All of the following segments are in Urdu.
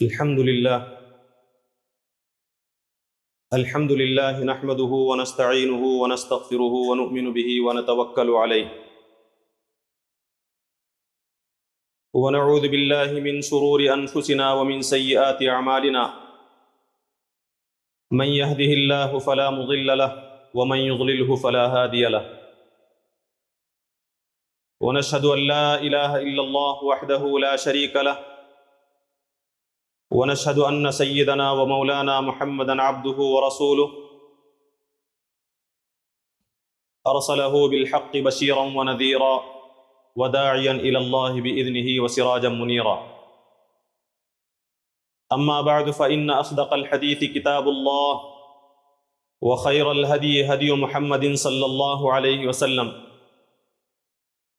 الحمد لله نحمده ونستعينه ونستغفره ونؤمن به ونتوكل عليه ونعوذ بالله من شرور أنفسنا ومن سيئات أعمالنا من يهده الله فلا مضل له ومن يضلله فلا هادي له ونشهد أن لا إله إلا الله وحده لا شريك له ونشهد أن سيدنا ومولانا محمدا عبده ورسوله أرسله بالحق بشيرا ونذيرا وداعيا إلى الله بإذنه وسراجا منيرا أما بعد فإن أصدق الحديث كتاب الله وخير الهدي هدي محمد صلى الله عليه وسلم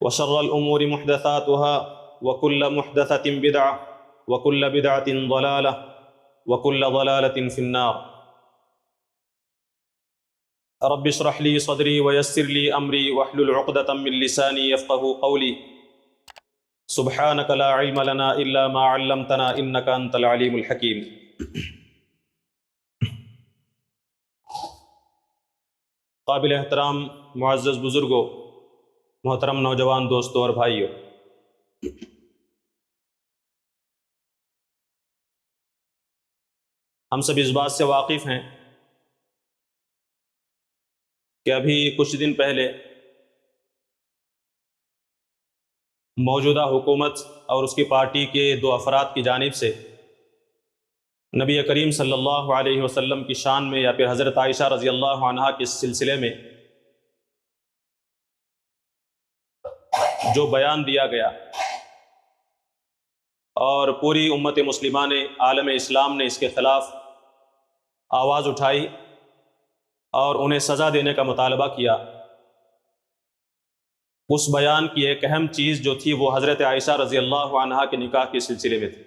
وشر الأمور محدثاتها وكل محدثة بدعة وكل بدعة ضلالة وكل ضلالة في النار رب اشرح لي صدري ويسر لي أمري واحلل عقدة من لساني يفقهوا قولي سبحانك لا علم لنا إلا ما علمتنا إنك أنت العليم الحكيم۔ قابل احترام معزز بزرگوں، محترم نوجوان دوستوں اور بھائیوں، ہم سب اس بات سے واقف ہیں کہ ابھی کچھ دن پہلے موجودہ حکومت اور اس کی پارٹی کے دو افراد کی جانب سے نبی کریم صلی اللہ علیہ وسلم کی شان میں یا پھر حضرت عائشہ رضی اللہ عنہا کے سلسلے میں جو بیان دیا گیا اور پوری امت مسلمہ نے، عالم اسلام نے اس کے خلاف آواز اٹھائی اور انہیں سزا دینے کا مطالبہ کیا، اس بیان کی ایک اہم چیز جو تھی وہ حضرت عائشہ رضی اللہ عنہا کے نکاح کے سلسلے میں تھی۔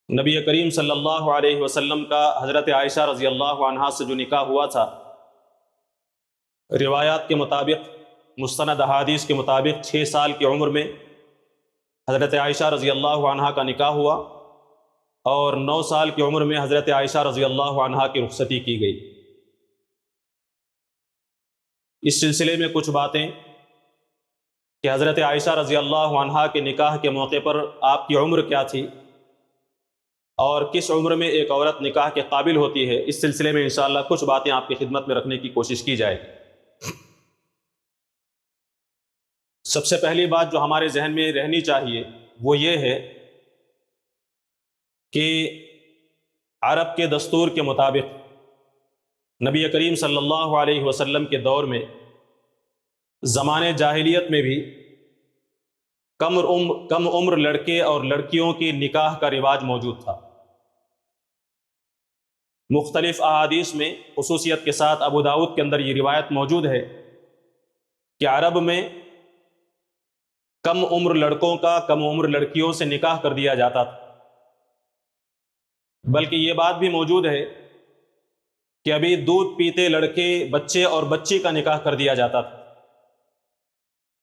نبی کریم صلی اللہ علیہ وسلم کا حضرت عائشہ رضی اللہ عنہا سے جو نکاح ہوا تھا، روایات کے مطابق، مستند احادیث کے مطابق 6 سال کی عمر میں حضرت عائشہ رضی اللہ عنہا کا نکاح ہوا اور 9 سال کی عمر میں حضرت عائشہ رضی اللہ عنہا کی رخصتی کی گئی۔ اس سلسلے میں کچھ باتیں کہ حضرت عائشہ رضی اللہ عنہا کے نکاح کے موقع پر آپ کی عمر کیا تھی اور کس عمر میں ایک عورت نکاح کے قابل ہوتی ہے، اس سلسلے میں انشاءاللہ کچھ باتیں آپ کی خدمت میں رکھنے کی کوشش کی جائے گی۔ سب سے پہلی بات جو ہمارے ذہن میں رہنی چاہیے وہ یہ ہے کہ عرب کے دستور کے مطابق نبی کریم صلی اللہ علیہ وسلم کے دور میں زمانے جاہلیت میں بھی کم عمر لڑکے اور لڑکیوں کی نکاح کا رواج موجود تھا۔ مختلف احادیث میں خصوصیت کے ساتھ ابو داؤد کے اندر یہ روایت موجود ہے کہ عرب میں کم عمر لڑکوں کا کم عمر لڑکیوں سے نکاح کر دیا جاتا تھا، بلکہ یہ بات بھی موجود ہے کہ ابھی دودھ پیتے لڑکے، بچے اور بچی کا نکاح کر دیا جاتا تھا۔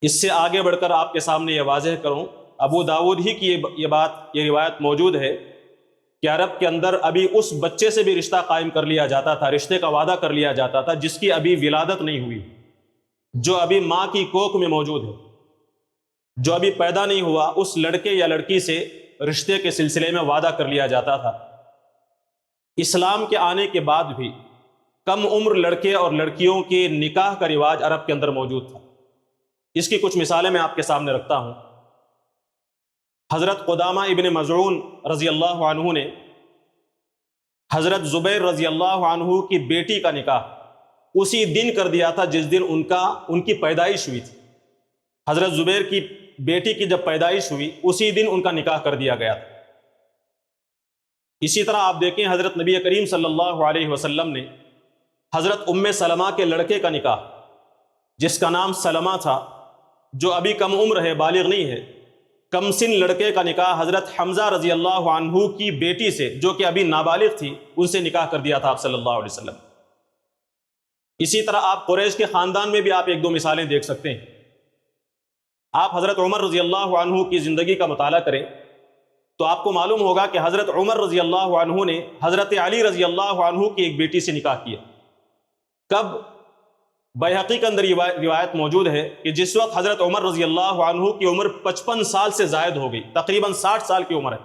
اس سے آگے بڑھ کر آپ کے سامنے یہ واضح کروں، ابو داؤد ہی کی یہ روایت موجود ہے کہ عرب کے اندر ابھی اس بچے سے بھی رشتہ قائم کر لیا جاتا تھا، رشتے کا وعدہ کر لیا جاتا تھا جس کی ابھی ولادت نہیں ہوئی، جو ابھی ماں کی کوکھ میں موجود ہے، جو ابھی پیدا نہیں ہوا، اس لڑکے یا لڑکی سے رشتے کے سلسلے میں وعدہ کر لیا جاتا تھا۔ اسلام کے آنے کے بعد بھی کم عمر لڑکے اور لڑکیوں کے نکاح کا رواج عرب کے اندر موجود تھا۔ اس کی کچھ مثالیں میں آپ کے سامنے رکھتا ہوں۔ حضرت قدامہ ابن مظعون رضی اللہ عنہ نے حضرت زبیر رضی اللہ عنہ کی بیٹی کا نکاح اسی دن کر دیا تھا جس دن ان کی پیدائش ہوئی تھی۔ حضرت زبیر کی بیٹی کی جب پیدائش ہوئی اسی دن ان کا نکاح کر دیا گیا تھا۔ اسی طرح آپ دیکھیں حضرت نبی کریم صلی اللہ علیہ وسلم نے حضرت ام سلمہ کے لڑکے کا نکاح، جس کا نام سلمہ تھا، جو ابھی کم عمر ہے، بالغ نہیں ہے، کم سن لڑکے کا نکاح حضرت حمزہ رضی اللہ عنہ کی بیٹی سے، جو کہ ابھی نابالغ تھی، ان سے نکاح کر دیا تھا آپ صلی اللہ علیہ وسلم۔ اسی طرح آپ قریش کے خاندان میں بھی آپ 1-2 مثالیں دیکھ سکتے ہیں۔ آپ حضرت عمر رضی اللہ عنہ کی زندگی کا مطالعہ کریں تو آپ کو معلوم ہوگا کہ حضرت عمر رضی اللہ عنہ نے حضرت علی رضی اللہ عنہ کی ایک بیٹی سے نکاح کیا. کب؟ بیہقی کے اندر روایت موجود ہے کہ جس وقت حضرت عمر رضی اللہ عنہ کی عمر 55 سال سے زائد ہو گئی، تقریباً 60 سال کی عمر ہے،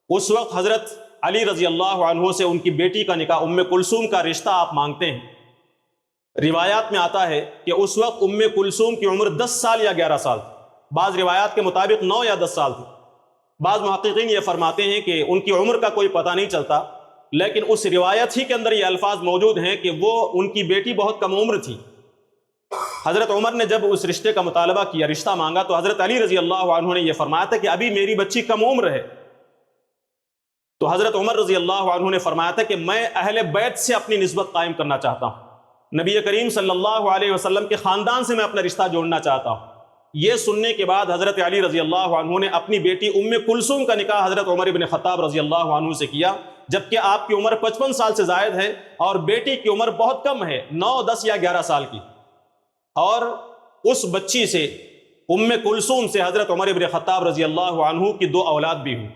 اس وقت حضرت علی رضی اللہ عنہ سے ان کی بیٹی کا نکاح، ام کلثوم کا رشتہ آپ مانگتے ہیں. روایات میں آتا ہے کہ اس وقت ام کلثوم کی عمر 10 سال یا 11 سال تھی، بعض روایات کے مطابق 9 یا 10 سال تھی. بعض محققین یہ فرماتے ہیں کہ ان کی عمر کا کوئی پتہ نہیں چلتا، لیکن اس روایت ہی کے اندر یہ الفاظ موجود ہیں کہ وہ ان کی بیٹی بہت کم عمر تھی. حضرت عمر نے جب اس رشتے کا مطالبہ کیا، رشتہ مانگا، تو حضرت علی رضی اللہ عنہ نے یہ فرمایا تھا کہ ابھی میری بچی کم عمر ہے. تو حضرت عمر رضی اللہ عنہ نے فرمایا تھا کہ میں اہل بیت سے اپنی نسبت قائم کرنا چاہتا ہوں، نبی کریم صلی اللہ علیہ وسلم کے خاندان سے میں اپنا رشتہ جوڑنا چاہتا ہوں. یہ سننے کے بعد حضرت علی رضی اللہ عنہ نے اپنی بیٹی ام کلثوم کا نکاح حضرت عمر بن خطاب رضی اللہ عنہ سے کیا، جبکہ آپ کی عمر 55 سال سے زائد ہے اور بیٹی کی عمر بہت کم ہے، 9، 10 یا 11 سال کی. اور اس بچی سے، ام کلثوم سے، حضرت عمر بن خطاب رضی اللہ عنہ کی 2 اولاد بھی ہوئی.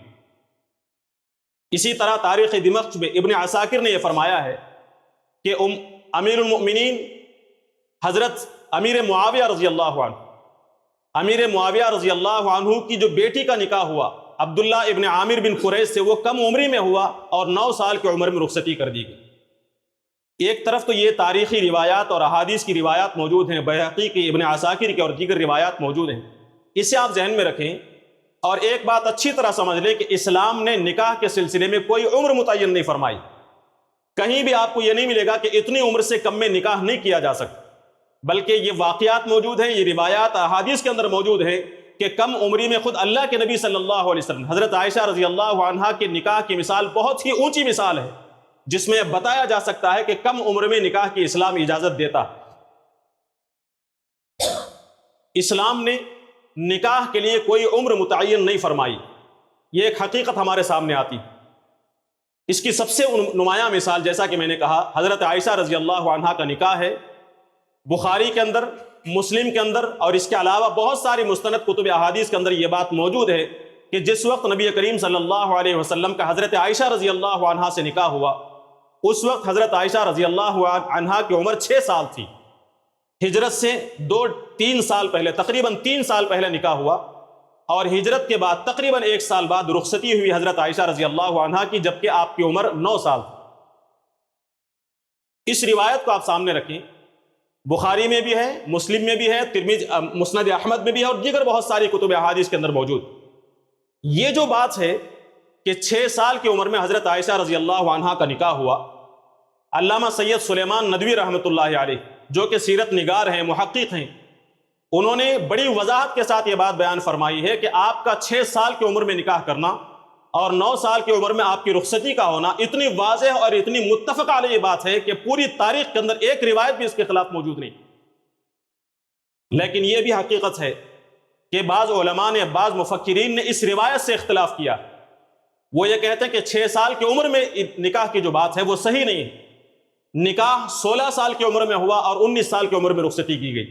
اسی طرح تاریخ دمشق میں ابن عساکر نے یہ فرمایا ہے کہ امیر المؤمنین حضرت امیر معاویہ رضی اللہ عنہ، امیر معاویہ رضی اللہ عنہ کی جو بیٹی کا نکاح ہوا عبداللہ ابن عامر بن قریش سے، وہ کم عمری میں ہوا اور 9 سال کی عمر میں رخصتی کر دی گئی. ایک طرف تو یہ تاریخی روایات اور احادیث کی روایات موجود ہیں، بیہقی کی، ابن عساکر کی اور دیگر روایات موجود ہیں، اسے آپ ذہن میں رکھیں. اور ایک بات اچھی طرح سمجھ لیں کہ اسلام نے نکاح کے سلسلے میں کوئی عمر متعین نہیں فرمائی. کہیں بھی آپ کو یہ نہیں ملے گا کہ اتنی عمر سے کم میں نکاح نہیں کیا جا سکتا، بلکہ یہ واقعات موجود ہیں، یہ روایات احادیث کے اندر موجود ہیں کہ کم عمری میں خود اللہ کے نبی صلی اللہ علیہ وسلم، حضرت عائشہ رضی اللہ عنہا کے نکاح کی مثال بہت ہی اونچی مثال ہے، جس میں بتایا جا سکتا ہے کہ کم عمر میں نکاح کی اسلام اجازت دیتا. اسلام نے نکاح کے لیے کوئی عمر متعین نہیں فرمائی، یہ ایک حقیقت ہمارے سامنے آتی. اس کی سب سے نمایاں مثال، جیسا کہ میں نے کہا، حضرت عائشہ رضی اللہ عنہا کا نکاح ہے. بخاری کے اندر، مسلم کے اندر اور اس کے علاوہ بہت ساری مستند کتب احادیث کے اندر یہ بات موجود ہے کہ جس وقت نبی کریم صلی اللہ علیہ وسلم کا حضرت عائشہ رضی اللہ عنہا سے نکاح ہوا، اس وقت حضرت عائشہ رضی اللہ عنہا کی عمر 6 سال تھی. ہجرت سے 2-3 سال پہلے، تقریباً 3 سال پہلے نکاح ہوا، اور ہجرت کے بعد تقریباً 1 سال بعد رخصتی ہوئی حضرت عائشہ رضی اللہ عنہا کی، جبکہ آپ کی عمر 9 سال تھی. اس روایت کو آپ سامنے رکھیں، بخاری میں بھی ہے، مسلم میں بھی ہے، مسند احمد میں بھی ہے، اور دیگر بہت ساری کتب احادیث کے اندر موجود. یہ جو بات ہے کہ 6 سال کی عمر میں حضرت عائشہ رضی اللہ عنہا کا نکاح ہوا، علامہ سید سلیمان ندوی رحمۃ اللہ علیہ، جو کہ سیرت نگار ہیں، محقق ہیں، انہوں نے بڑی وضاحت کے ساتھ یہ بات بیان فرمائی ہے کہ آپ کا 6 سال کی عمر میں نکاح کرنا اور 9 سال کی عمر میں آپ کی رخصتی کا ہونا اتنی واضح اور اتنی متفق علیہ بات ہے کہ پوری تاریخ کے اندر ایک روایت بھی اس کے خلاف موجود نہیں. لیکن یہ بھی حقیقت ہے کہ بعض علماء نے، بعض مفکرین نے اس روایت سے اختلاف کیا. وہ یہ کہتے ہیں کہ 6 سال کی عمر میں نکاح کی جو بات ہے وہ صحیح نہیں ہے. نکاح 16 سال کی عمر میں ہوا اور 19 سال کی عمر میں رخصتی کی گئی.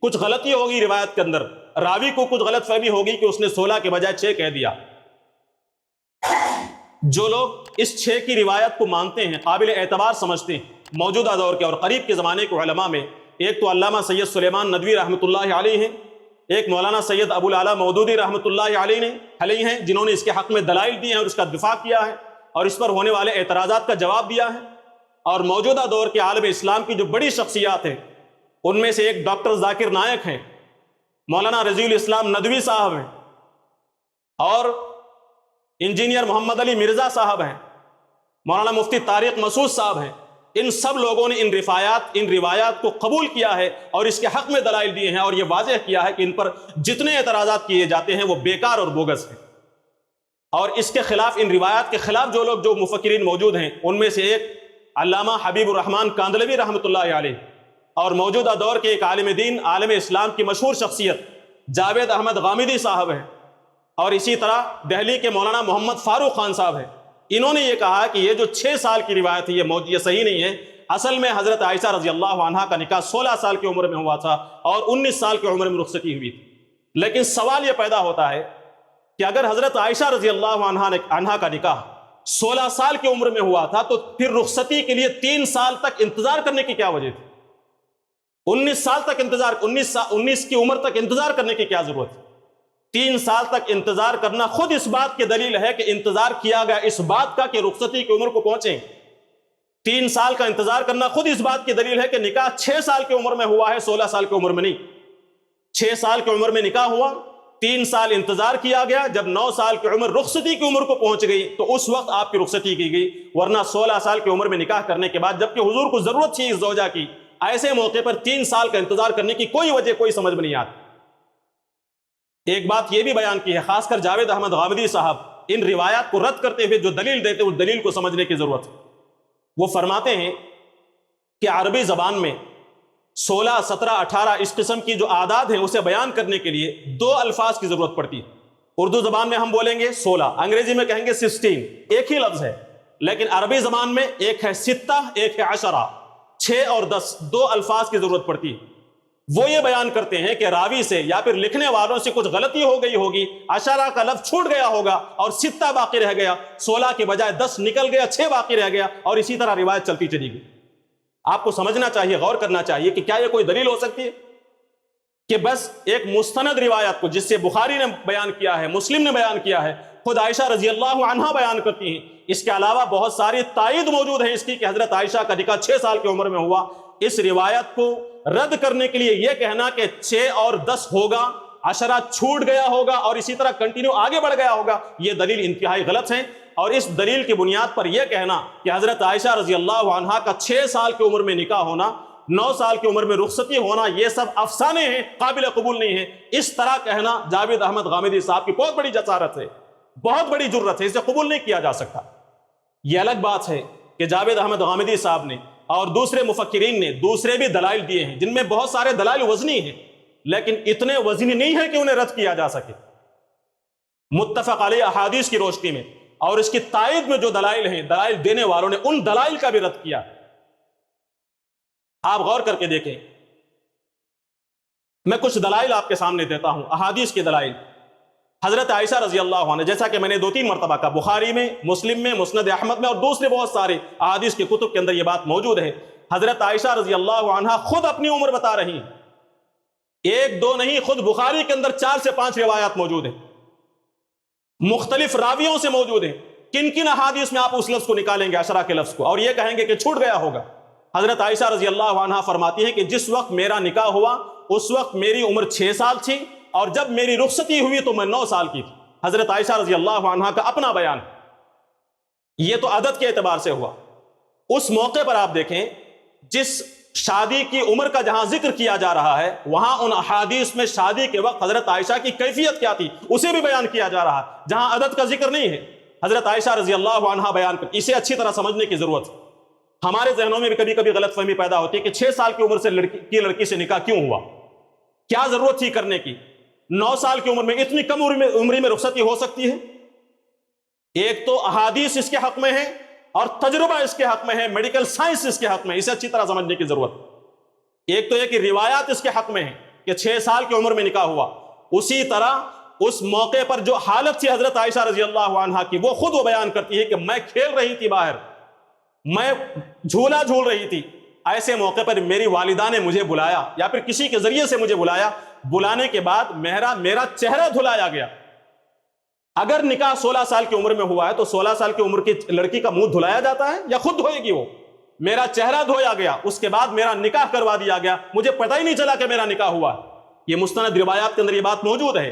کچھ غلطی ہوگی روایت کے اندر، راوی کو کچھ غلط فہمی ہوگی کہ اس نے 16 کے بجائے 6 کہہ دیا. جو لوگ اس 6 کی روایت کو مانتے ہیں، قابل اعتبار سمجھتے ہیں موجودہ دور کے اور قریب کے زمانے کے علماء میں، ایک تو علامہ سید سلیمان ندوی رحمۃ اللہ علیہ ہیں، ایک مولانا سید ابو العلا مودودی رحمۃ اللہ علیہ ہیں، جنہوں نے اس کے حق میں دلائل دیے ہیں اور اس کا دفاع کیا ہے اور اس پر ہونے والے اعتراضات کا جواب دیا ہے. اور موجودہ دور کے عالم اسلام کی جو بڑی شخصیات ہیں، ان میں سے ایک ڈاکٹر ذاکر نائک ہیں، مولانا رضی الاسلام ندوی صاحب ہیں، اور انجینئر محمد علی مرزا صاحب ہیں، مولانا مفتی طارق مسعود صاحب ہیں. ان سب لوگوں نے ان روایات کو قبول کیا ہے اور اس کے حق میں دلائل دیے ہیں اور یہ واضح کیا ہے کہ ان پر جتنے اعتراضات کیے جاتے ہیں وہ بیکار اور بوگس ہیں. اور اس کے خلاف، ان روایات کے خلاف جو مفکرین موجود ہیں، ان میں سے ایک علامہ حبیب الرحمن کاندلوی رحمۃ اللہ علیہ، اور موجودہ دور کے ایک عالم دین، عالم اسلام کی مشہور شخصیت جاوید احمد غامدی صاحب ہیں، اور اسی طرح دہلی کے مولانا محمد فاروق خان صاحب ہیں. انہوں نے یہ کہا کہ یہ جو 6 سال کی روایت ہے یہ صحیح نہیں ہے. اصل میں حضرت عائشہ رضی اللہ عنہا کا نکاح 16 سال کی عمر میں ہوا تھا اور 19 سال کی عمر میں رخصتی ہوئی تھی. لیکن سوال یہ پیدا ہوتا ہے کہ اگر حضرت عائشہ رضی اللہ عنہا کا نکاح 16 سال کی عمر میں ہوا تھا تو پھر رخصتی کے لیے 3 سال تک انتظار کرنے کی کیا وجہ تھی؟ 19 سال تک انتظار، 19 کی عمر تک انتظار کرنے کی کیا ضرورت ہے؟ 3 سال تک انتظار کرنا خود اس بات کی دلیل ہے کہ انتظار کیا گیا اس بات کا کہ رخصتی کی عمر کو پہنچیں۔ 3 سال کا انتظار کرنا خود اس بات کی دلیل ہے کہ نکاح 6 سال کی عمر میں ہوا ہے، 16 سال کی عمر میں نہیں۔ 6 سال کی عمر میں نکاح ہوا، 3 سال انتظار کیا گیا، جب 9 سال کی عمر رخصتی کی عمر کو پہنچ گئی تو اس وقت آپ کی رخصتی کی گئی، ورنہ 16 سال کی عمر میں نکاح کرنے کے بعد جبکہ حضور کو ضرورت تھی اس زوجہ کی، ایسے موقع پر 3 سال کا انتظار کرنے کی کوئی وجہ، کوئی سمجھ میں نہیں آتی۔ ایک بات یہ بھی بیان کی ہے، خاص کر جاوید احمد غامدی صاحب ان روایات کو رد کرتے ہوئے جو دلیل دیتے ہیں اس دلیل کو سمجھنے کی ضرورت ہے۔ وہ فرماتے ہیں کہ عربی زبان میں 16، 17، 18 اس قسم کی جو اعداد ہیں اسے بیان کرنے کے لیے 2 الفاظ کی ضرورت پڑتی ہے۔ اردو زبان میں ہم بولیں گے 16، انگریزی میں کہیں گے 16، ایک ہی لفظ ہے، لیکن عربی زبان میں ایک ہے 6، ایک ہے 10، 6 اور 10، 2 الفاظ کی ضرورت پڑتی ہے۔ وہ یہ بیان کرتے ہیں کہ راوی سے یا پھر لکھنے والوں سے کچھ غلطی ہو گئی ہوگی، 10 کا لفظ چھوٹ گیا ہوگا اور 6 باقی رہ گیا، 16 کے بجائے 10 نکل گیا، 6 باقی رہ گیا، اور اسی طرح روایت چلتی چلی گئی۔ آپ کو سمجھنا چاہیے، غور کرنا چاہیے کہ کیا یہ کوئی دلیل ہو سکتی ہے کہ بس ایک مستند روایت کو جس سے بخاری نے بیان کیا ہے، مسلم نے بیان کیا ہے، خود عائشہ رضی اللہ عنہا بیان کرتی ہیں، اس کے علاوہ بہت ساری تائید موجود ہیں اس کی کہ حضرت عائشہ کا نکاح 6 سال کی عمر میں ہوا، اس روایت کو رد کرنے کے لیے یہ کہنا کہ 6 اور 10 ہوگا، 10 چھوٹ گیا ہوگا اور اسی طرح کنٹینیو آگے بڑھ گیا ہوگا، یہ دلیل انتہائی غلط ہے۔ اور اس دلیل کی بنیاد پر یہ کہنا کہ حضرت عائشہ رضی اللہ عنہا کا 6 سال کی عمر میں نکاح ہونا، 9 سال کی عمر میں رخصتی ہونا، یہ سب افسانے ہیں، قابل قبول نہیں ہے۔ اس طرح کہنا جاوید احمد غامدی صاحب کی بہت بڑی جسارت ہے، بہت بڑی جرت ہے، اسے قبول نہیں کیا جا سکتا۔ یہ الگ بات ہے کہ جاوید احمد غامدی صاحب نے اور دوسرے مفکرین نے دوسرے بھی دلائل دیے ہیں جن میں بہت سارے دلائل وزنی ہیں، لیکن اتنے وزنی نہیں ہیں کہ انہیں رد کیا جا سکے۔ متفق علیہ احادیث کی روشنی میں اور اس کی تائید میں جو دلائل ہیں، دلائل دینے والوں نے ان دلائل کا بھی رد کیا۔ آپ غور کر کے دیکھیں، میں کچھ دلائل آپ کے سامنے دیتا ہوں، احادیث کے دلائل۔ حضرت عائشہ رضی اللہ عنہ، جیسا کہ میں نے 2-3 مرتبہ کہا، بخاری میں، مسلم میں، مسند احمد میں اور دوسرے بہت سارے احادیث کے کتب کے اندر یہ بات موجود ہے۔ حضرت عائشہ رضی اللہ عنہ خود اپنی عمر بتا رہی ہیں، 1-2 نہیں، خود بخاری کے اندر 4 سے 5 روایات موجود ہیں، مختلف راویوں سے موجود ہیں۔ کن کن احادیث میں آپ اس لفظ کو نکالیں گے، 10 کے لفظ کو، اور یہ کہیں گے کہ چھوٹ گیا ہوگا؟ حضرت عائشہ رضی اللہ عنہ فرماتی ہے کہ جس وقت میرا نکاح ہوا اس وقت میری عمر 6 سال تھی، اور جب میری رخصتی ہوئی تو میں 9 سال کی تھی۔ حضرت عائشہ رضی اللہ عنہ کا اپنا بیان، یہ تو عدد کے اعتبار سے ہوا۔ اس موقع پر آپ دیکھیں، جس شادی کی عمر کا جہاں ذکر کیا جا رہا ہے، وہاں ان احادیث میں شادی کے وقت حضرت عائشہ کی کیفیت کیا تھی اسے بھی بیان کیا جا رہا ہے، جہاں عدد کا ذکر نہیں ہے حضرت عائشہ رضی اللہ عنہ بیان کر، اسے اچھی طرح سمجھنے کی ضرورت ہے۔ ہمارے ذہنوں میں بھی کبھی کبھی غلط فہمی پیدا ہوتی ہے کہ 6 سال کی عمر سے لڑکی سے نکاح کیوں ہوا، کیا ضرورت تھی کرنے کی، 9 سال کی عمر میں اتنی کم عمری میں رخصتی ہو سکتی ہے؟ ایک تو احادیث اس کے حق میں ہے اور تجربہ اس کے حق میں ہے، میڈیکل سائنس اس کے حق میں، اسے اچھی طرح سمجھنے کی ضرورت ہے۔ ایک تو یہ کہ روایات اس کے حق میں ہے کہ 6 سال کی عمر میں نکاح ہوا، اسی طرح اس موقع پر جو حالت تھی حضرت عائشہ رضی اللہ عنہا کی، وہ خود وہ بیان کرتی ہے کہ میں کھیل رہی تھی باہر، میں جھولا جھول رہی تھی، ایسے موقع پر میری والدہ نے مجھے بلایا یا پھر کسی کے ذریعے سے مجھے بلایا، بلانے کے بعد میرا چہرہ دھلایا گیا۔ اگر نکاح 16 سال کی عمر میں ہوا ہے تو 16 سال کی عمر کی لڑکی کا منہ دھلایا جاتا ہے یا خود دھوئے گی؟ وہ میرا چہرہ دھویا گیا، اس کے بعد میرا نکاح کروا دیا گیا، مجھے پتہ ہی نہیں چلا کہ میرا نکاح ہوا۔ یہ مستند روایات کے اندر یہ بات موجود ہے،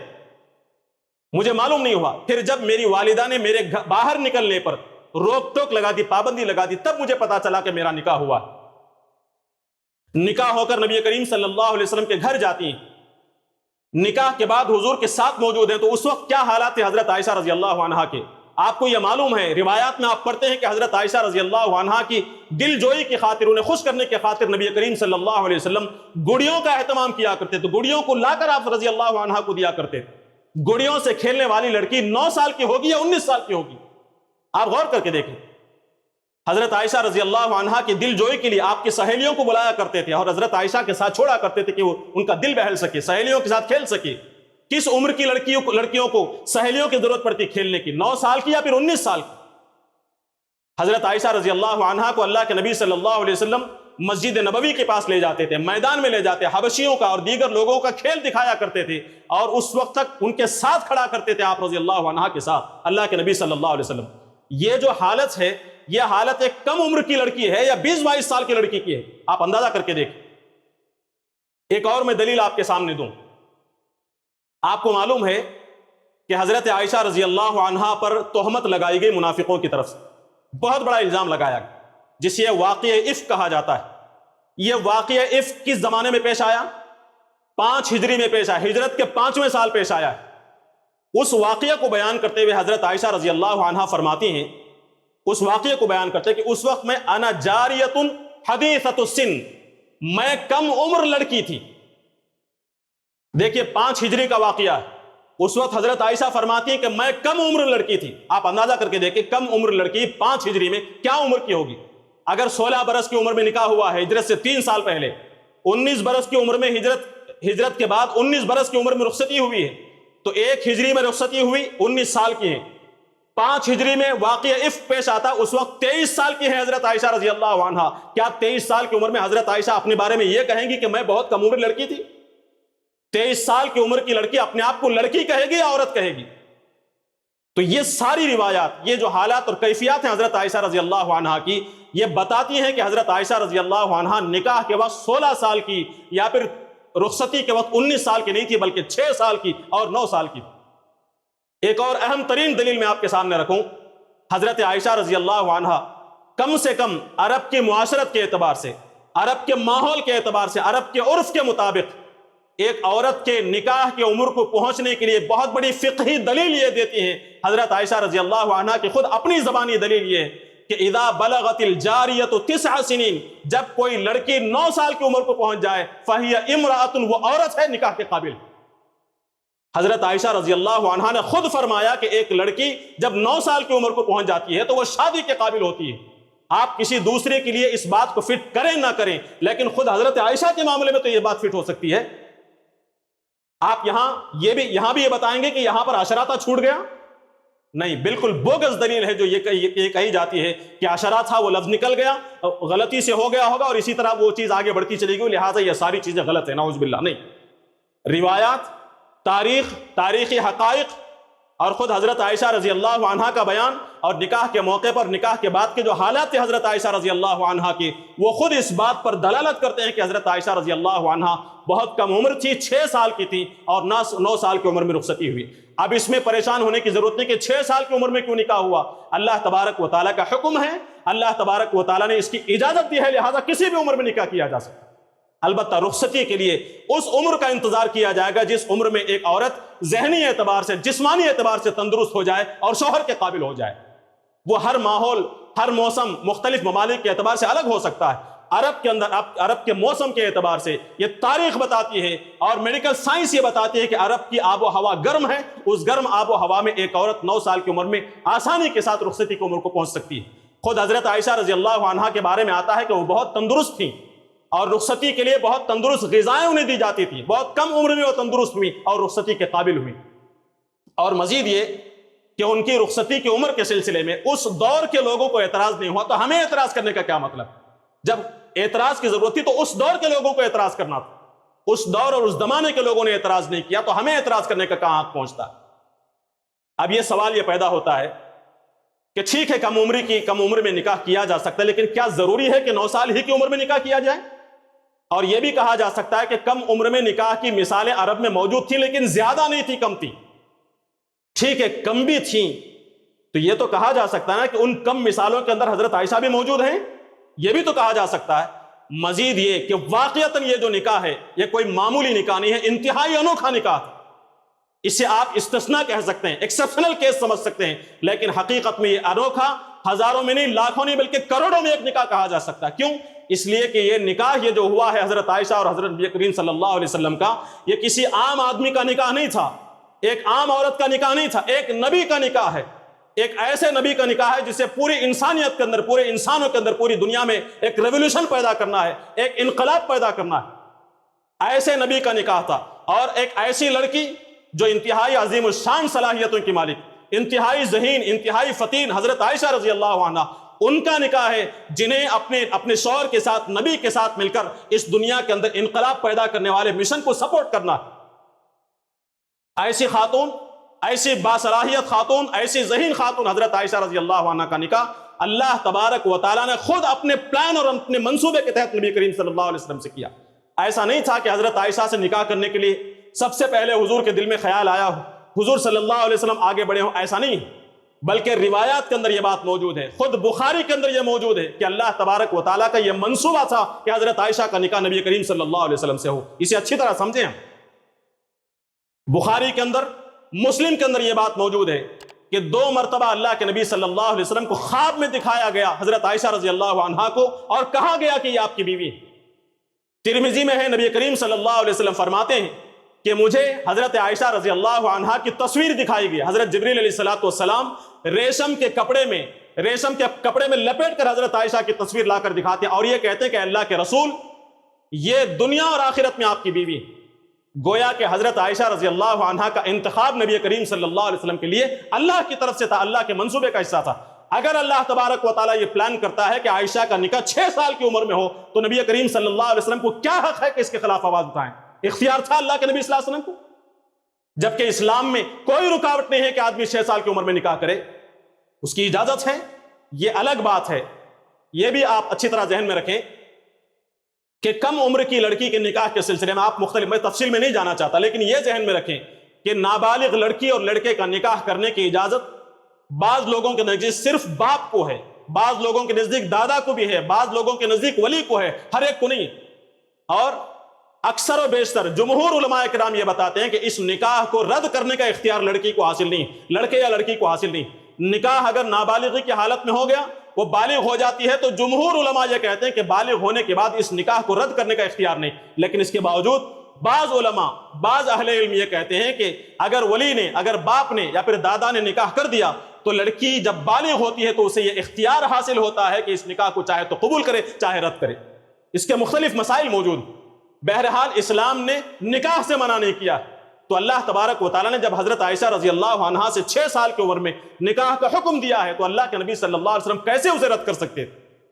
مجھے معلوم نہیں ہوا۔ پھر جب میری والدہ نے میرے باہر نکلنے پر روک ٹوک لگا دی، پابندی لگا دی، تب مجھے پتا چلا کہ میرا نکاح ہوا۔ نکاح ہو کر نبی کریم صلی اللہ علیہ وسلم کے گھر جاتی ہیں، نکاح کے بعد حضور کے ساتھ موجود ہیں، تو اس وقت کیا حالات تھے حضرت عائشہ رضی اللہ عنہا کے؟ آپ کو یہ معلوم ہے، روایات میں آپ پڑھتے ہیں کہ حضرت عائشہ رضی اللہ عنہا کی دل جوئی کی خاطر، انہیں خوش کرنے کی خاطر نبی کریم صلی اللہ علیہ وسلم گڑیوں کا اہتمام کیا کرتے، تو گڑیوں کو لا کر آپ رضی اللہ عنہا کو دیا کرتے۔ گڑیوں سے کھیلنے والی لڑکی 9 سال کی ہوگی یا 19 سال کی ہوگی؟ آپ غور کر کے دیکھیں، حضرت عائشہ رضی اللہ عنہا کی دل جوئی کے لیے آپ کی سہیلیوں کو بلایا کرتے تھے اور حضرت عائشہ کے ساتھ چھوڑا کرتے تھے کہ وہ ان کا دل بہل سکے، سہیلیوں کے ساتھ کھیل سکے۔ کس عمر کی لڑکیوں کو سہیلیوں کی ضرورت پڑتی کھیلنے کی؟ 9 سال کی یا پھر 19 سال کی؟ حضرت عائشہ رضی اللہ عنہا کو اللہ کے نبی صلی اللہ علیہ وسلم مسجد نبوی کے پاس لے جاتے تھے، میدان میں لے جاتے، حبشیوں کا اور دیگر لوگوں کا کھیل دکھایا کرتے تھے، اور اس وقت تک ان کے ساتھ کھڑا کرتے تھے آپ رضی اللہ عنہا کے ساتھ اللہ کے نبی صلی اللہ علیہ وسلم۔ یہ جو حالت ہے، یہ حالت ایک کم عمر کی لڑکی ہے یا 20-22 سال کی لڑکی کی ہے؟ آپ اندازہ کر کے دیکھیں۔ ایک اور میں دلیل آپ کے سامنے دوں۔ آپ کو معلوم ہے کہ حضرت عائشہ رضی اللہ عنہا پر تہمت لگائی گئی منافقوں کی طرف سے، بہت بڑا الزام لگایا گیا، جسے واقعہ افک کہا جاتا ہے۔ یہ واقعہ افک کس زمانے میں پیش آیا؟ 5 ہجری میں پیش آیا، ہجرت کے 5ویں سال پیش آیا ہے۔ اس واقعہ کو بیان کرتے ہوئے حضرت عائشہ رضی اللہ عنہا فرماتی ہیں، اس واقعے کو بیان کرتے کہ اس وقت میں انا جاریۃ حدیثۃ السن، میں کم عمر لڑکی تھی۔ دیکھیے 5 ہجری کا واقعہ ہے، اس وقت حضرت عائشہ فرماتی ہیں کہ میں کم عمر لڑکی تھی۔ آپ اندازہ کر کے دیکھیں کم عمر لڑکی 5 ہجری میں کیا عمر کی ہوگی؟ اگر 16 برس کی عمر میں نکاح ہوا ہے ہجرت سے 3 سال پہلے، 19 برس کی عمر میں ہجرت کے بعد 19 برس کی عمر میں رخصتی ہوئی ہے، تو 1 ہجری میں رخصتی ہوئی، 19 سال کی ہیں۔ 5 ہجری میں واقعہ افک پیش آتا، اس وقت 23 سال کی ہے حضرت عائشہ رضی اللہ عنہا۔ کیا 23 سال کی عمر میں حضرت عائشہ اپنے بارے میں یہ کہیں گی کہ میں بہت کم عمر لڑکی تھی؟ 23 سال کی عمر کی لڑکی اپنے آپ کو لڑکی کہے گی یا عورت کہے گی؟ تو یہ ساری روایات، یہ جو حالات اور کیفیات ہیں حضرت عائشہ رضی اللہ عنہا کی، یہ بتاتی ہیں کہ حضرت عائشہ رضی اللہ عنہا نکاح کے وقت 16 سال کی یا پھر رخصتی کے وقت 19 سال کی نہیں تھی، بلکہ 6 سال کی اور 9 سال کی۔ ایک اور اہم ترین دلیل میں آپ کے سامنے رکھوں، حضرت عائشہ رضی اللہ عنہا کم سے کم عرب کی معاشرت کے اعتبار سے، عرب کے ماحول کے اعتبار سے، عرب کے عرف کے مطابق ایک عورت کے نکاح کی عمر کو پہنچنے کے لیے بہت بڑی فقہی دلیل یہ دیتی ہیں حضرت عائشہ رضی اللہ عنہا کی خود اپنی زبانی دلیل یہ ہے کہ اذا بلغت الجاریۃ 9 سنین، جب کوئی لڑکی 9 سال کی عمر کو پہنچ جائے، فہی امرأۃ، وہ عورت ہے نکاح کے قابل۔ حضرت عائشہ رضی اللہ عنہا نے خود فرمایا کہ ایک لڑکی جب 9 سال کی عمر کو پہنچ جاتی ہے تو وہ شادی کے قابل ہوتی ہے۔ آپ کسی دوسرے کے لیے اس بات کو فٹ کریں نہ کریں، لیکن خود حضرت عائشہ کے معاملے میں تو یہ بات فٹ ہو سکتی ہے۔ آپ یہاں بھی یہ بتائیں گے کہ یہاں پر عشرہ چھوٹ گیا؟ نہیں، بالکل بوگس دلیل ہے جو یہ کہی جاتی ہے کہ عشرہ تھا، وہ لفظ نکل گیا، غلطی سے ہو گیا ہوگا اور اسی طرح وہ چیز آگے بڑھتی چلی گئی، لہٰذا یہ ساری چیزیں غلط ہیں، نعوذ باللہ۔ نہیں، روایات، تاریخی حقائق اور خود حضرت عائشہ رضی اللہ عنہا کا بیان اور نکاح کے موقع پر، نکاح کے بعد کے جو حالات تھے حضرت عائشہ رضی اللہ عنہا کی، وہ خود اس بات پر دلالت کرتے ہیں کہ حضرت عائشہ رضی اللہ عنہا بہت کم عمر تھی، 6 سال کی تھی اور 9 سال کی عمر میں رخصتی ہوئی۔ اب اس میں پریشان ہونے کی ضرورت نہیں کہ 6 سال کی عمر میں کیوں نکاح ہوا، اللہ تبارک و تعالیٰ کا حکم ہے، اللہ تبارک و تعالیٰ نے اس کی اجازت دی ہے، لہٰذا کسی بھی عمر میں نکاح کیا جا سکتا ہے۔ البتہ رخصتی کے لیے اس عمر کا انتظار کیا جائے گا جس عمر میں ایک عورت ذہنی اعتبار سے، جسمانی اعتبار سے تندرست ہو جائے اور شوہر کے قابل ہو جائے۔ وہ ہر ماحول، ہر موسم مختلف ممالک کے اعتبار سے الگ ہو سکتا ہے۔ عرب کے موسم کے اعتبار سے یہ تاریخ بتاتی ہے اور میڈیکل سائنس یہ بتاتی ہے کہ عرب کی آب و ہوا گرم ہے، اس گرم آب و ہوا میں ایک عورت 9 سال کی عمر میں آسانی کے ساتھ رخصتی کی عمر کو پہنچ سکتی ہے۔ خود حضرت عائشہ رضی اللہ عنہا کے بارے میں آتا ہے کہ وہ بہت تندرست تھیں اور رخصتی کے لیے بہت تندرست غذائیں انہیں دی جاتی تھی، بہت کم عمر میں وہ تندرست ہوئی اور رخصتی کے قابل ہوئی۔ اور مزید یہ کہ ان کی رخصتی کی عمر کے سلسلے میں اس دور کے لوگوں کو اعتراض نہیں ہوا، تو ہمیں اعتراض کرنے کا کیا مطلب؟ جب اعتراض کی ضرورت تھی تو اس دور کے لوگوں کو اعتراض کرنا تھا، اس دور اور اس زمانے کے لوگوں نے اعتراض نہیں کیا، تو ہمیں اعتراض کرنے کا کہاں حق پہنچتا؟ اب یہ سوال یہ پیدا ہوتا ہے کہ ٹھیک ہے کم عمر میں نکاح کیا جا سکتا ہے، لیکن کیا ضروری ہے کہ 9 سال ہی کی عمر میں نکاح کیا جائے؟ اور یہ بھی کہا جا سکتا ہے کہ کم عمر میں نکاح کی مثالیں عرب میں موجود تھیں، لیکن زیادہ نہیں تھی، کم تھی۔ ٹھیک ہے کم بھی تھیں، تو یہ تو کہا جا سکتا ہے نا کہ ان کم مثالوں کے اندر حضرت عائشہ بھی موجود ہیں، یہ بھی تو کہا جا سکتا ہے۔ مزید یہ کہ واقعتاً یہ جو نکاح ہے یہ کوئی معمولی نکاح نہیں ہے، انتہائی انوکھا نکاح ہے۔ اسے آپ استثناء کہہ سکتے ہیں، ایکسپشنل کیس سمجھ سکتے ہیں، لیکن حقیقت میں یہ انوکھا ہزاروں میں نہیں، لاکھوں نہیں، بلکہ کروڑوں میں ایک نکاح کہا جا سکتا ہے۔ کیوں؟ اس لیے کہ یہ نکاح یہ جو ہوا ہے حضرت عائشہ اور حضرت نبی کریم صلی اللہ علیہ وسلم کا، یہ کسی عام آدمی کا نکاح نہیں تھا، ایک عام عورت کا نکاح نہیں تھا، ایک نبی کا نکاح ہے، ایک ایسے نبی کا نکاح ہے جسے پوری انسانیت کے اندر، پورے انسانوں کے اندر، پوری دنیا میں ایک ریولوشن پیدا کرنا ہے، ایک انقلاب پیدا کرنا ہے۔ ایسے نبی کا نکاح تھا اور ایک ایسی لڑکی جو انتہائی عظیم الشان صلاحیتوں کی مالک، انتہائی ذہین، انتہائی فتین حضرت عائشہ رضی اللہ عنہ، ان کا نکاح ہے جنہیں اپنے شوہر کے ساتھ، نبی کے ساتھ مل کر اس دنیا کے اندر انقلاب پیدا کرنے والے مشن کو سپورٹ کرنا۔ ایسی خاتون، ایسی باصلاحیت خاتون، ایسی ذہین خاتون حضرت عائشہ رضی اللہ عنہ کا نکاح اللہ تبارک و تعالیٰ نے خود اپنے پلان اور اپنے منصوبے کے تحت نبی کریم صلی اللہ علیہ وسلم سے کیا۔ ایسا نہیں تھا کہ حضرت عائشہ سے نکاح کرنے کے لیے سب سے پہلے حضور کے دل میں خیال آیا ہو، حضور صلی اللہ علیہ وسلم آگے بڑھے ہوں، ایسا نہیں، بلکہ روایات کے اندر یہ بات موجود ہے، خود بخاری کے اندر یہ موجود ہے کہ اللہ تبارک و تعالیٰ کا یہ منصوبہ تھا کہ حضرت عائشہ کا نکاح نبی کریم صلی اللہ علیہ وسلم سے ہو۔ اسے اچھی طرح سمجھیں، بخاری کے اندر، مسلم کے اندر یہ بات موجود ہے کہ 2 مرتبہ اللہ کے نبی صلی اللہ علیہ وسلم کو خواب میں دکھایا گیا حضرت عائشہ رضی اللہ عنہا کو، اور کہا گیا کہ یہ آپ کی بیوی۔ ترمذی میں ہے، نبی کریم صلی اللہ علیہ وسلم فرماتے ہیں کہ مجھے حضرت عائشہ رضی اللہ عنہا کی تصویر دکھائی گئی۔ حضرت جبریل علیہ السلام ریشم کے کپڑے میں لپیٹ کر حضرت عائشہ کی تصویر لا کر دکھاتے ہیں اور یہ کہتے ہیں کہ اللہ کے رسول، یہ دنیا اور آخرت میں آپ کی بیوی۔ گویا کہ حضرت عائشہ رضی اللہ عنہا کا انتخاب نبی کریم صلی اللہ علیہ وسلم کے لیے اللہ کی طرف سے تھا، اللہ کے منصوبے کا حصہ تھا۔ اگر اللہ تبارک و تعالیٰ یہ پلان کرتا ہے کہ عائشہ کا نکاح 6 سال کی عمر میں ہو، تو نبی کریم صلی اللہ علیہ وسلم کو کیا حق ہے کہ اس کے خلاف آواز اٹھائیں؟ اختیار تھا اللہ کے نبی صلی اللہ علیہ وسلم کو، جبکہ اسلام میں کوئی رکاوٹ نہیں ہے کہ آدمی 6 سال کی عمر میں نکاح کرے، اس کی اجازت ہے، یہ الگ بات ہے۔ یہ بھی آپ اچھی طرح ذہن میں رکھیں کہ کم عمر کی لڑکی کے نکاح کے سلسلے میں آپ مختلف، میں تفصیل میں نہیں جانا چاہتا، لیکن یہ ذہن میں رکھیں کہ نابالغ لڑکی اور لڑکے کا نکاح کرنے کی اجازت بعض لوگوں کے نزدیک صرف باپ کو ہے، بعض لوگوں کے نزدیک دادا کو بھی ہے، بعض لوگوں کے نزدیک ولی کو ہے، ہر ایک کو نہیں۔ اور اکثر و بیشتر جمہور علماء کرام یہ بتاتے ہیں کہ اس نکاح کو رد کرنے کا اختیار لڑکی کو حاصل نہیں، لڑکے یا لڑکی کو حاصل نہیں۔ نکاح اگر نابالغی کی حالت میں ہو گیا، وہ بالغ ہو جاتی ہے، تو جمہور علماء یہ کہتے ہیں کہ بالغ ہونے کے بعد اس نکاح کو رد کرنے کا اختیار نہیں۔ لیکن اس کے باوجود بعض علماء، بعض اہل علم یہ کہتے ہیں کہ اگر ولی نے، اگر باپ نے یا پھر دادا نے نکاح کر دیا، تو لڑکی جب بالغ ہوتی ہے تو اسے یہ اختیار حاصل ہوتا ہے کہ اس نکاح کو چاہے تو قبول کرے، چاہے رد کرے۔ اس کے مختلف مسائل موجود۔ بہرحال اسلام نے نکاح سے منع نہیں کیا، تو اللہ تبارک و تعالیٰ نے جب حضرت عائشہ رضی اللہ عنہا سے 6 سال کی عمر میں نکاح کا حکم دیا ہے، تو اللہ کے نبی صلی اللہ علیہ وسلم کیسے اسے رد کر سکتے؟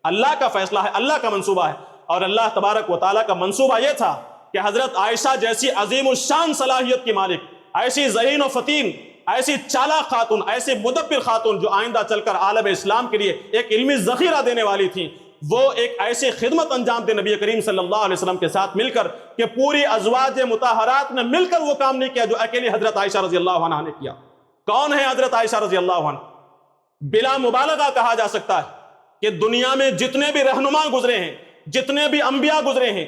اللہ کا فیصلہ ہے، اللہ کا منصوبہ ہے، اور اللہ تبارک و تعالیٰ کا منصوبہ یہ تھا کہ حضرت عائشہ جیسی عظیم الشان صلاحیت کی مالک، ایسی ذہین و فتین، ایسی چالاک خاتون، ایسی مدبر خاتون جو آئندہ چل کر عالم اسلام کے لیے ایک علمی ذخیرہ دینے والی تھی، وہ ایک ایسی خدمت انجام دے نبی کریم صلی اللہ علیہ وسلم کے ساتھ مل کر کہ پوری ازواج مطہرات نے مل کر وہ کام نہیں کیا جو اکیلی حضرت عائشہ رضی اللہ عنہ نے کیا۔ کون ہے حضرت عائشہ رضی اللہ عنہ؟ بلا مبالغہ کہا جا سکتا ہے کہ دنیا میں جتنے بھی رہنما گزرے ہیں، جتنے بھی انبیاء گزرے ہیں،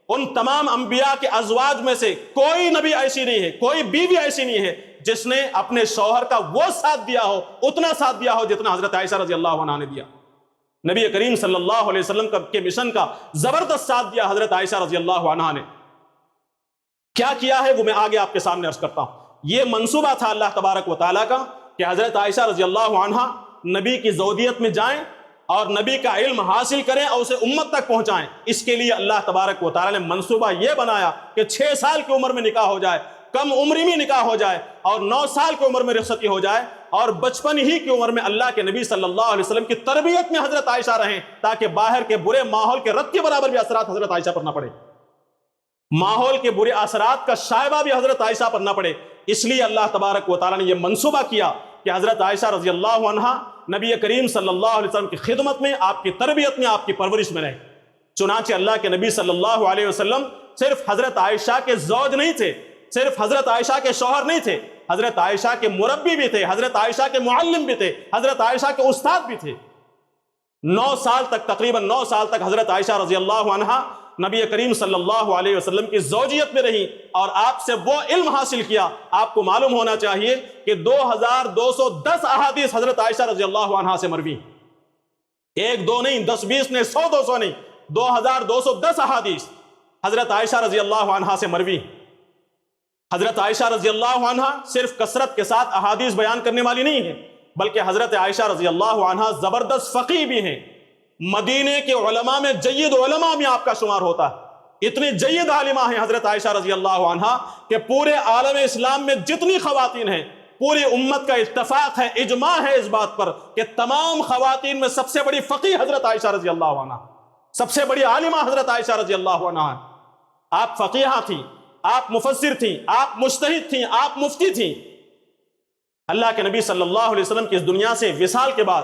ان تمام انبیاء کے ازواج میں سے کوئی نبی ایسی نہیں ہے، کوئی بیوی ایسی نہیں ہے جس نے اپنے شوہر کا وہ ساتھ دیا ہو، اتنا ساتھ دیا ہو جتنا حضرت عائشہ رضی اللہ عنہ نے دیا۔ نبی کریم صلی اللہ علیہ وسلم کے مشن کا زبردست ساتھ دیا حضرت عائشہ رضی اللہ عنہ نے۔ کیا کیا ہے وہ میں آگے آپ کے سامنے عرض کرتا ہوں۔ یہ منصوبہ تھا اللہ تبارک و تعالیٰ کا کہ حضرت عائشہ رضی اللہ عنہ نبی کی زوجیت میں جائیں اور نبی کا علم حاصل کریں اور اسے امت تک پہنچائیں۔ اس کے لیے اللہ تبارک و تعالیٰ نے منصوبہ یہ بنایا کہ 6 سال کی عمر میں نکاح ہو جائے، کم عمری میں نکاح ہو جائے، اور 9 سال کی عمر میں رخصتی ہو جائے، اور بچپن ہی کی عمر میں اللہ کے نبی صلی اللہ علیہ وسلم کی تربیت میں حضرت عائشہ رہیں، تاکہ باہر کے برے ماحول کے رد کے برابر بھی اثرات حضرت عائشہ پر نہ پڑے، ماحول کے برے اثرات کا شائبہ بھی حضرت عائشہ پر نہ پڑے۔ اس لیے اللہ تبارک و تعالیٰ نے یہ منصوبہ کیا کہ حضرت عائشہ رضی اللہ عنہا نبی کریم صلی اللہ علیہ وسلم کی خدمت میں، آپ کی تربیت میں، آپ کی پرورش میں رہے۔ چنانچہ اللہ کے نبی صلی اللہ علیہ وسلم صرف حضرت عائشہ کے زوج نہیں تھے، صرف حضرت عائشہ کے شوہر نہیں تھے، حضرت عائشہ کے مربی بھی تھے، حضرت عائشہ کے معلم بھی تھے، حضرت عائشہ کے استاد بھی تھے۔ 9 سال تک، تقریباً 9 سال تک حضرت عائشہ رضی اللہ عنہا نبی کریم صلی اللہ علیہ وسلم کی زوجیت میں رہی اور آپ سے وہ علم حاصل کیا۔ آپ کو معلوم ہونا چاہیے کہ 2210 احادیث حضرت عائشہ رضی اللہ عنہا سے مروی، 1 2 نہیں، 10 20 نہیں، 100 200 نہیں، 2210 احادیث حضرت عائشہ رضی اللہ عنہا سے مروی۔ حضرت عائشہ رضی اللہ عنہا صرف کثرت کے ساتھ احادیث بیان کرنے والی نہیں ہے، بلکہ حضرت عائشہ رضی اللہ عنہا زبردست فقیہ بھی ہیں، مدینے کے علماء میں جید علماء میں آپ کا شمار ہوتا ہے۔ اتنی جید عالمہ ہیں حضرت عائشہ رضی اللہ عنہا کہ پورے عالم اسلام میں جتنی خواتین ہیں پوری امت کا اتفاق ہے، اجماع ہے اس بات پر کہ تمام خواتین میں سب سے بڑی فقیہ حضرت عائشہ رضی اللہ عنہا، سب سے بڑی عالمہ حضرت عائشہ رضی اللہ عنہا ہے۔ آپ فقیہہ تھیں، آپ مفسر تھیں، آپ مجتہد تھیں، آپ مفتی تھیں۔ اللہ کے نبی صلی اللہ علیہ وسلم کی اس دنیا سے وصال کے بعد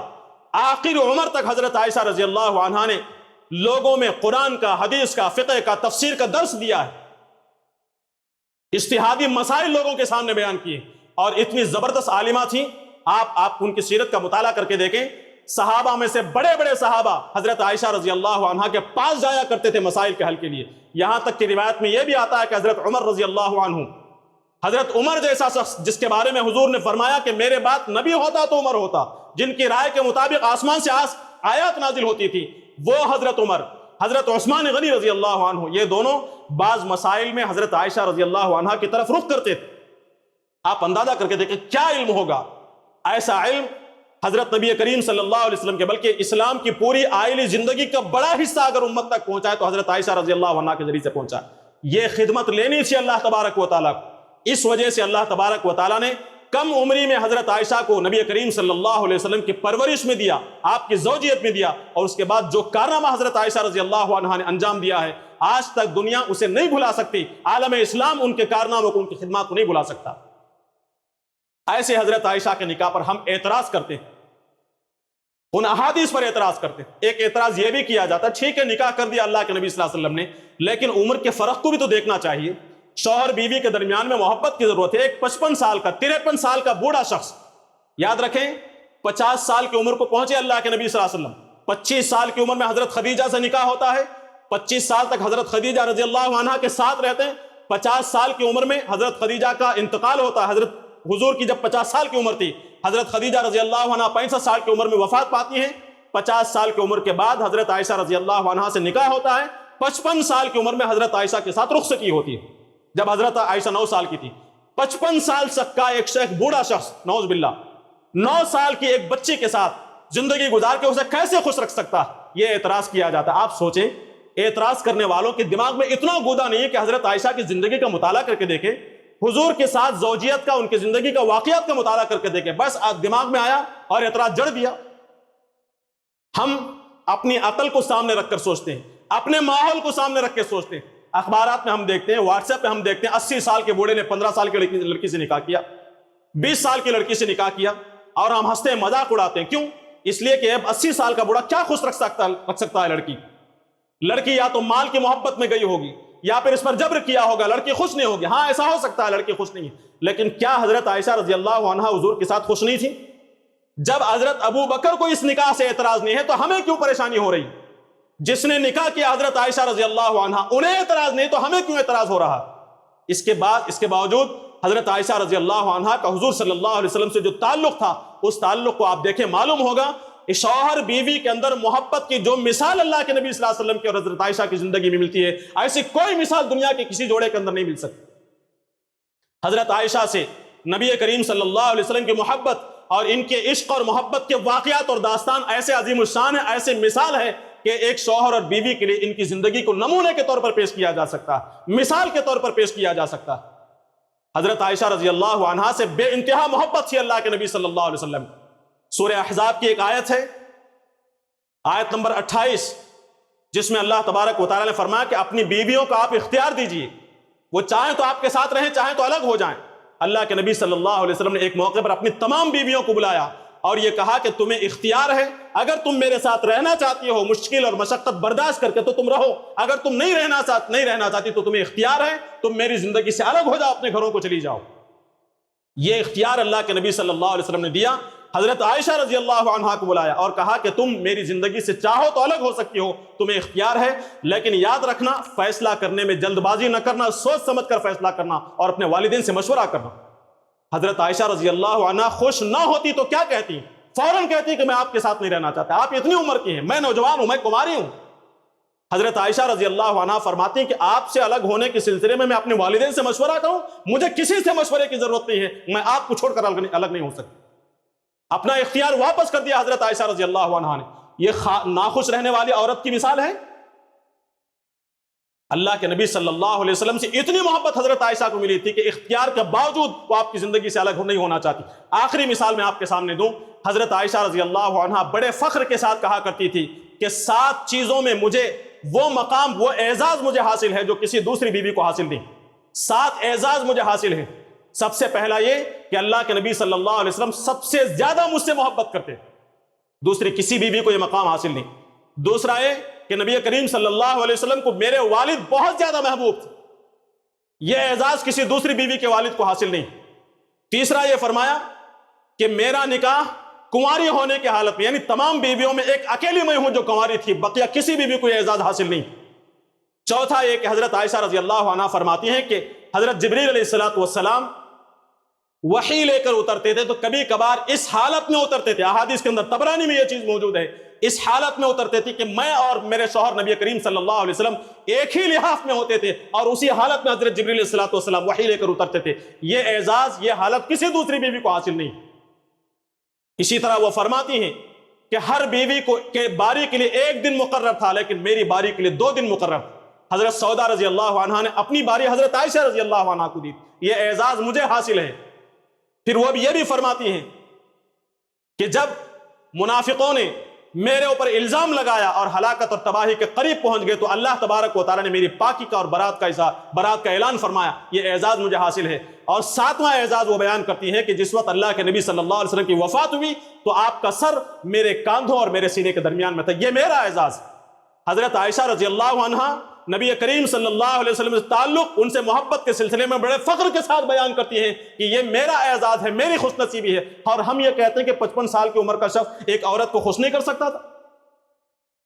آخر عمر تک حضرت عائشہ رضی اللہ عنہا نے لوگوں میں قرآن کا، حدیث کا، فقہ کا، تفسیر کا درس دیا ہے، اجتہادی مسائل لوگوں کے سامنے بیان کیے، اور اتنی زبردست عالمہ تھیں۔ آپ ان کی سیرت کا مطالعہ کر کے دیکھیں، صحابہ میں سے بڑے بڑے صحابہ حضرت عائشہ رضی اللہ عنہا کے پاس جایا کرتے تھے مسائل کے حل کے لیے، یہاں تک کہ روایت میں یہ بھی آتا ہے کہ حضرت عمر رضی اللہ عنہ، حضرت عمر جیسا شخص جس کے بارے میں حضور نے فرمایا کہ میرے بعد نبی ہوتا تو عمر ہوتا، جن کی رائے کے مطابق آسمان سے آیات نازل ہوتی تھی، وہ حضرت عمر، حضرت عثمان غنی رضی اللہ عنہ، یہ دونوں بعض مسائل میں حضرت عائشہ رضی اللہ عنہا کی طرف رخ کرتے تھے۔ آپ اندازہ کر کے دیکھیں کیا علم ہوگا، ایسا علم حضرت نبی کریم صلی اللہ علیہ وسلم کے، بلکہ اسلام کی پوری آئلی زندگی کا بڑا حصہ اگر امت تک پہنچا ہے تو حضرت عائشہ رضی اللہ عنہا کے ذریعے سے پہنچا ہے۔ یہ خدمت لینی تھی اللہ تبارک و تعالیٰ کو، اس وجہ سے اللہ تبارک و تعالیٰ نے کم عمری میں حضرت عائشہ کو نبی کریم صلی اللہ علیہ وسلم کی پرورش میں دیا، آپ کی زوجیت میں دیا، اور اس کے بعد جو کارنامہ حضرت عائشہ رضی اللہ عنہا نے انجام دیا ہے آج تک دنیا اسے نہیں بھلا سکتی، عالم اسلام ان کے کارناموں کو، ان کی خدمات کو نہیں بھلا سکتا۔ ایسے حضرت عائشہ کے نکاح پر ہم اعتراض کرتے ہیں، ان احادیث پر اعتراض کرتے ہیں۔ ایک اعتراض یہ بھی کیا جاتا ہے ٹھیک ہے نکاح کر دیا اللہ کے نبی صلی اللہ علیہ وسلم نے، لیکن عمر کے فرق کو بھی تو دیکھنا چاہیے، شوہر بیوی کے درمیان میں محبت کی ضرورت ہے۔ ایک 55 سال کا 53 سال کا بوڑھا شخص، یاد رکھیں 50 سال کی عمر کو پہنچے اللہ کے نبی صلی اللہ علیہ وسلم، 25 سال کی عمر میں حضرت خدیجہ سے نکاح ہوتا ہے، 25 سال تک حضرت خدیجہ رضی اللہ عنہا کے ساتھ رہتے ہیں، 50 سال کی عمر میں حضرت خدیجہ کا انتقال ہوتا ہے۔ حضرت حضور کی جب 50 سال کی عمر تھی، حضرت خدیجہ رضی اللہ عنہا 65 سال کی عمر میں وفات پاتی ہیں۔ 50 سال کی عمر کے بعد حضرت عائشہ رضی اللہ عنہا سے نکاح ہوتا ہے، 55 سال کی عمر میں حضرت عائشہ کے ساتھ رخصتی ہوتی ہے، جب حضرت عائشہ 9 سال کی تھی۔ 55 سال تک کا ایک شیخ بوڑھا شخص نعوذ باللہ 9 سال کی ایک بچی کے ساتھ زندگی گزار کے اسے کیسے خوش رکھ سکتا ہے؟ یہ اعتراض کیا جاتا ہے۔ آپ سوچیں اعتراض کرنے والوں کے دماغ میں اتنا گودا نہیں ہے کہ حضرت عائشہ کی زندگی کا مطالعہ کر کے دیکھیں، حضور کے ساتھ زوجیت کا، ان کی زندگی کا، واقعات کا مطالعہ کر کے دیکھیں، بس دماغ میں آیا اور اعتراض جڑ دیا۔ ہم اپنی عقل کو سامنے رکھ کر سوچتے ہیں، اپنے ماحول کو سامنے رکھ کے سوچتے ہیں۔ اخبارات میں ہم دیکھتے ہیں، واٹس ایپ پہ ہم دیکھتے ہیں 80 سال کے بوڑھے نے 15 سال کی لڑکی سے نکاح کیا، 20 سال کی لڑکی سے نکاح کیا، اور ہم ہنستے ہیں، مذاق اڑاتے ہیں۔ کیوں؟ اس لیے کہ اب 80 سال کا بوڑھا کیا خوش رکھ سکتا ہے لڑکی یا تو مال کی محبت میں گئی ہوگی یا پھر اس پر جبر کیا ہوگا، لڑکی خوش نہیں ہوگی۔ ہاں ایسا ہو سکتا ہے لڑکی خوش نہیں ہے، لیکن کیا حضرت عائشہ رضی اللہ عنہا حضور کے ساتھ خوش نہیں تھی؟ جب حضرت ابو بکر کو اس نکاح سے اعتراض نہیں ہے تو ہمیں کیوں پریشانی ہو رہی؟ جس نے نکاح کیا حضرت عائشہ رضی اللہ عنہا انہیں اعتراض نہیں تو ہمیں کیوں اعتراض ہو رہا؟ اس کے باوجود حضرت عائشہ رضی اللہ عنہا کا حضور صلی اللہ علیہ وسلم سے جو تعلق تھا، اس تعلق کو آپ دیکھیں، معلوم ہوگا کہ شوہر بیوی کے اندر محبت کی جو مثال اللہ کے نبی صلی اللہ علیہ وسلم کی اور حضرت عائشہ کی زندگی میں ملتی ہے، ایسی کوئی مثال دنیا کے کسی جوڑے کے اندر نہیں مل سکتی۔ حضرت عائشہ سے نبی کریم صلی اللہ علیہ وسلم کی محبت اور ان کے عشق اور محبت کے واقعات اور داستان ایسے عظیم الشان ہے، ایسے مثال ہے کہ ایک شوہر اور بیوی کے لیے ان کی زندگی کو نمونے کے طور پر پیش کیا جا سکتا ہے، مثال کے طور پر پیش کیا جا سکتا ہے۔ حضرت عائشہ رضی اللہ عنہا سے بے انتہا محبت تھی اللہ کے نبی صلی اللہ علیہ وسلم۔ سورہ احزاب کی ایک آیت ہے، آیت نمبر 28، جس میں اللہ تبارک و تعالیٰ نے فرمایا کہ اپنی بیویوں کا آپ اختیار دیجئے، وہ چاہیں تو آپ کے ساتھ رہیں، چاہیں تو الگ ہو جائیں۔ اللہ کے نبی صلی اللہ علیہ وسلم نے ایک موقع پر اپنی تمام بیویوں کو بلایا اور یہ کہا کہ تمہیں اختیار ہے، اگر تم میرے ساتھ رہنا چاہتی ہو مشکل اور مشقت برداشت کر کے تو تم رہو، اگر تم نہیں رہنا چاہتی تو تمہیں اختیار ہے، تم میری زندگی سے الگ ہو جاؤ، اپنے گھروں کو چلی جاؤ۔ یہ اختیار اللہ کے نبی صلی اللہ علیہ وسلم نے دیا، حضرت عائشہ رضی اللہ عنہا کو بلایا اور کہا کہ تم میری زندگی سے چاہو تو الگ ہو سکتی ہو، تمہیں اختیار ہے، لیکن یاد رکھنا فیصلہ کرنے میں جلد بازی نہ کرنا، سوچ سمجھ کر فیصلہ کرنا اور اپنے والدین سے مشورہ کرنا۔ حضرت عائشہ رضی اللہ عنہا خوش نہ ہوتی تو کیا کہتی؟ فوراً کہتی کہ میں آپ کے ساتھ نہیں رہنا چاہتا، آپ اتنی عمر کی ہیں، میں نوجوان ہوں، میں کماری ہوں۔ حضرت عائشہ رضی اللہ عنہا فرماتی ہیں کہ آپ سے الگ ہونے کے سلسلے میں اپنے والدین سے مشورہ کروں، مجھے کسی سے مشورے کی ضرورت نہیں ہے، میں آپ کو چھوڑ کر الگ نہیں ہو سکتی۔ اپنا اختیار واپس کر دیا حضرت عائشہ رضی اللہ عنہا نے۔ یہ ناخوش رہنے والی عورت کی مثال ہے؟ اللہ کے نبی صلی اللہ علیہ وسلم سے اتنی محبت حضرت عائشہ کو ملی تھی کہ اختیار کے باوجود وہ آپ کی زندگی سے الگ نہیں ہونا چاہتی. آخری مثال میں آپ کے سامنے دوں. حضرت عائشہ رضی اللہ عنہا بڑے فخر کے ساتھ کہا کرتی تھی کہ 7 چیزوں میں مجھے وہ مقام، وہ اعزاز مجھے حاصل ہے جو کسی دوسری بیوی کو حاصل نہیں. 7 اعزاز مجھے حاصل ہے. سب سے پہلا یہ کہ اللہ کے نبی صلی اللہ علیہ وسلم سب سے زیادہ مجھ سے محبت کرتے، دوسری کسی بیوی کو یہ مقام حاصل نہیں. دوسرا یہ کہ نبی کریم صلی اللہ علیہ وسلم کو میرے والد بہت زیادہ محبوب تھے، یہ اعزاز کسی دوسری بیوی کے والد کو حاصل نہیں. تیسرا یہ فرمایا کہ میرا نکاح کنواری ہونے کی حالت میں، یعنی تمام بیویوں میں ایک اکیلی میں ہوں جو کنواری تھی، بقیہ کسی بیوی کو یہ اعزاز حاصل نہیں. چوتھا یہ کہ حضرت عائشہ رضی اللہ عنہا فرماتی ہیں کہ حضرت جبریل علیہ السلام وحی لے کر اترتے تھے تو کبھی کبھار اس حالت میں اترتے تھے، احادیث کے اندر طبرانی میں یہ چیز موجود ہے، اس حالت میں اترتے تھے کہ میں اور میرے شوہر نبی کریم صلی اللہ علیہ وسلم ایک ہی لحاف میں ہوتے تھے اور اسی حالت میں حضرت جبریل علیہ السلام وحی لے کر اترتے تھے. یہ اعزاز، یہ حالت کسی دوسری بیوی کو حاصل نہیں. اسی طرح وہ فرماتی ہیں کہ ہر بیوی کو کے باری کے لیے ایک دن مقرر تھا لیکن میری باری کے لیے 2 دن مقرر تھا. حضرت سودا رضی اللہ عنہا نے اپنی باری حضرت عائشہ رضی اللہ عنہا کو دی، یہ اعزاز مجھے حاصل ہے. پھر وہ بھی یہ بھی فرماتی ہیں کہ جب منافقوں نے میرے اوپر الزام لگایا اور ہلاکت اور تباہی کے قریب پہنچ گئے تو اللہ تبارک و تعالیٰ نے میری پاکی کا اور برات کا اعلان فرمایا، یہ اعزاز مجھے حاصل ہے. اور 7واں اعزاز وہ بیان کرتی ہے کہ جس وقت اللہ کے نبی صلی اللہ علیہ وسلم کی وفات ہوئی تو آپ کا سر میرے کاندھوں اور میرے سینے کے درمیان میں تھا، یہ میرا اعزاز. حضرت عائشہ رضی اللہ عنہا نبی کریم صلی اللہ علیہ وسلم سے تعلق، ان سے محبت کے سلسلے میں بڑے فخر کے ساتھ بیان کرتی ہیں کہ یہ میرا اعزاز ہے، میری خوش نصیبی ہے. اور ہم یہ کہتے ہیں کہ 55 سال کی عمر کا شخص ایک عورت کو خوش نہیں کر سکتا تھا.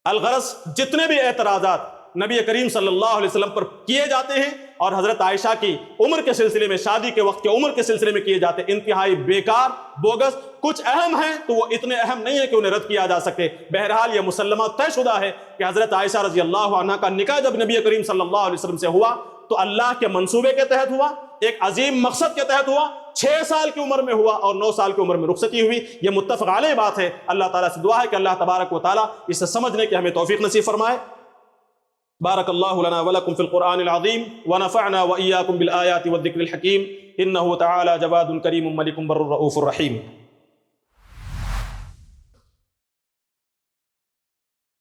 الغرض جتنے بھی اعتراضات نبی کریم صلی اللہ علیہ وسلم پر کیے جاتے ہیں اور حضرت عائشہ کی عمر کے سلسلے میں، شادی کے وقت کے عمر کے سلسلے میں کیے جاتے ہیں، انتہائی بیکار، بوگس. کچھ اہم ہیں تو وہ اتنے اہم نہیں ہے کہ انہیں رد کیا جا سکے. بہرحال یہ مسلمہ طے شدہ ہے کہ حضرت عائشہ رضی اللہ عنہا کا نکاح جب نبی کریم صلی اللہ علیہ وسلم سے ہوا تو اللہ کے منصوبے کے تحت ہوا، ایک عظیم مقصد کے تحت ہوا. 6 سال کی عمر میں ہوا اور 9 سال کی عمر میں رخصتی ہوئی. یہ متفق علیہ بات ہے. اللہ تعالیٰ سے دعا ہے کہ اللہ تبارک و تعالیٰ اسے سمجھنے کی ہمیں توفیق نصیب فرمائے. بارک اللہ لنا ولکم فی القرآن العظیم ونفعنا وإیاکم بالآیات والذکر الحکیم انہ تعالی جواد کریم ملک بر رؤوف الرحیم.